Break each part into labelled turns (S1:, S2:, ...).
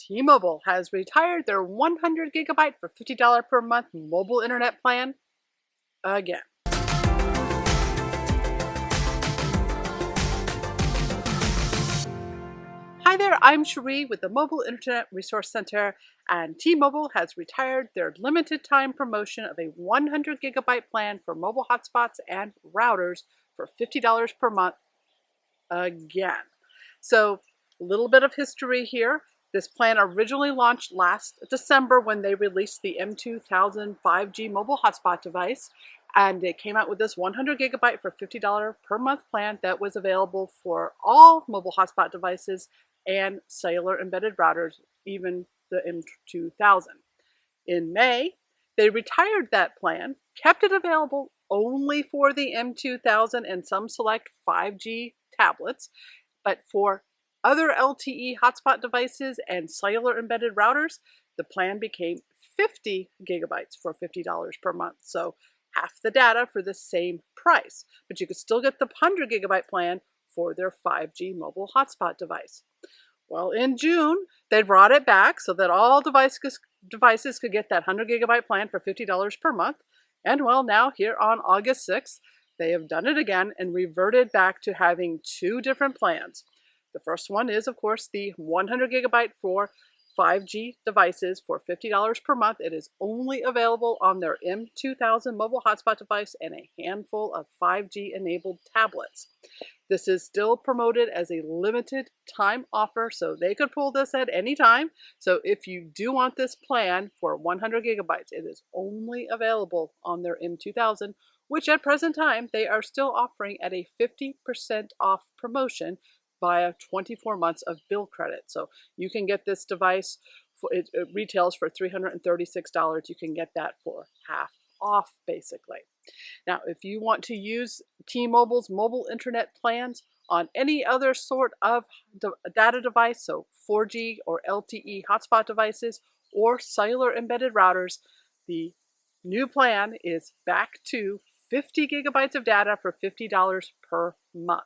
S1: T-Mobile has retired their 100 gigabyte for $50 per month mobile internet plan again. Hi there, I'm Cherie with the Mobile Internet Resource Center, and T-Mobile has retired their limited time promotion of a 100 gigabyte plan for mobile hotspots and routers for $50 per month again. So, a little bit of history here. This plan originally launched last December when they released the M2000 5G mobile hotspot device, and they came out with this 100 gigabyte for $50 per month plan that was available for all mobile hotspot devices and cellular embedded routers, even the M2000. In May, they retired that plan, kept it available only for the M2000 and some select 5G tablets, but for other LTE hotspot devices and cellular embedded routers, the plan became 50 gigabytes for $50 per month. So half the data for the same price, but you could still get the 100 gigabyte plan for their 5G mobile hotspot device. Well, in June, they brought it back so that all devices could get that 100 gigabyte plan for $50 per month. And well, now here on August 6th, they have done it again and reverted back to having two different plans. The first one is, of course, the 100 gigabyte for 5G devices for $50 per month. It is only available on their M2000 mobile hotspot device and a handful of 5G enabled tablets. This is still promoted as a limited time offer, so they could pull this at any time. So if you do want this plan for 100 gigabytes, it is only available on their M2000, which at present time they are still offering at a 50% off promotion via 24 months of bill credit. So you can get this device, it retails for $336. You can get that for half off, basically. Now, if you want to use T-Mobile's mobile internet plans on any other sort of data device, so 4G or LTE hotspot devices or cellular embedded routers, the new plan is back to 50 gigabytes of data for $50 per month.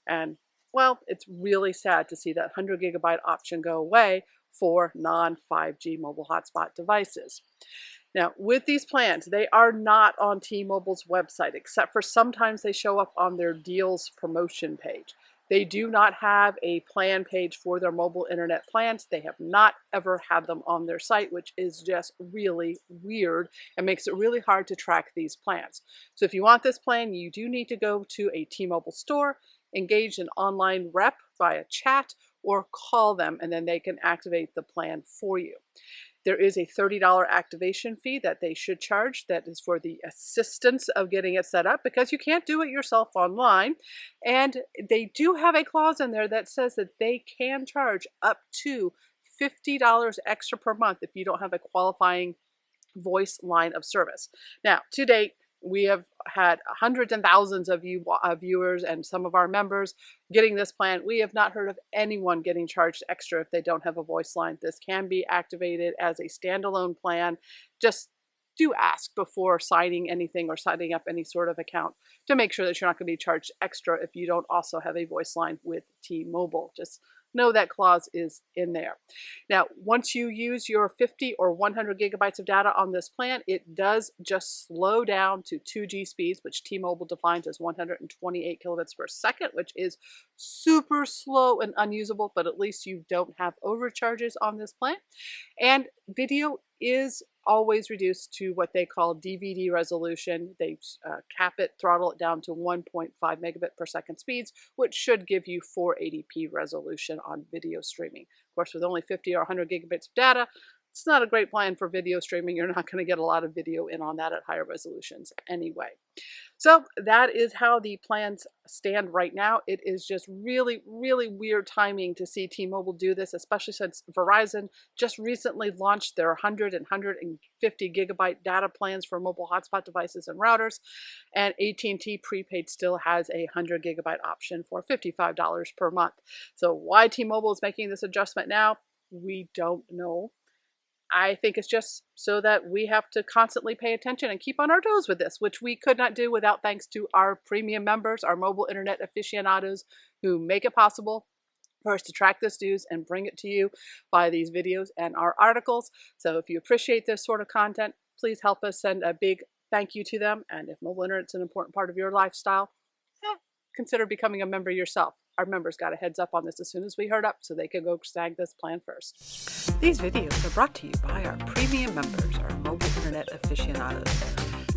S1: And well, it's really sad to see that 100 gigabyte option go away for non-5G mobile hotspot devices. Now, with these plans, they are not on T-Mobile's website, except for sometimes they show up on their deals promotion page. They do not have a plan page for their mobile internet plans. They have not ever had them on their site, which is just really weird and makes it really hard to track these plans. So if you want this plan, you do need to go to a T-Mobile store, engage an online rep via chat, or call them, and then they can activate the plan for you. There is a $30 activation fee that they should charge that is for the assistance of getting it set up, because you can't do it yourself online. And they do have a clause in there that says that they can charge up to $50 extra per month if you don't have a qualifying voice line of service. Now, to date, we have had hundreds and thousands of viewers and some of our members getting this plan. We have not heard of anyone getting charged extra if they don't have a voice line. This can be activated as a standalone plan. Just do ask before signing anything or signing up any sort of account to make sure that you're not going to be charged extra if you don't also have a voice line with T-Mobile. Just know that clause is in there. Now, once you use your 50 or 100 gigabytes of data on this plan, it does just slow down to 2G speeds, which T-Mobile defines as 128 kilobits per second, which is super slow and unusable, but at least you don't have overcharges on this plan. And video is always reduced to what they call DVD resolution. They cap it, throttle it down to 1.5 megabit per second speeds, which should give you 480p resolution on video streaming. Of course, with only 50 or 100 gigabits of data, it's not a great plan for video streaming. You're not going to get a lot of video in on that at higher resolutions anyway. So that is how the plans stand right now. It is just really, really weird timing to see T-Mobile do this, especially since Verizon just recently launched their 100 and 150 gigabyte data plans for mobile hotspot devices and routers, and AT&T prepaid still has a 100 gigabyte option for $55 per month. So why T-Mobile is making this adjustment now, we don't know. I think it's just so that we have to constantly pay attention and keep on our toes with this, which we could not do without thanks to our premium members, our mobile internet aficionados who make it possible for us to track this news and bring it to you by these videos and our articles. So if you appreciate this sort of content, please help us send a big thank you to them. And if mobile internet's an important part of your lifestyle, consider becoming a member yourself. Our members got a heads up on this as soon as we heard up, so they could go snag this plan first. These videos are brought to you by our premium members, our mobile internet aficionados.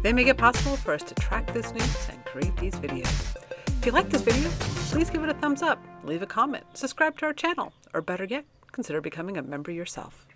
S1: They make it possible for us to track this news and create these videos. If you like this video, please give it a thumbs up, leave a comment, subscribe to our channel, or better yet, consider becoming a member yourself.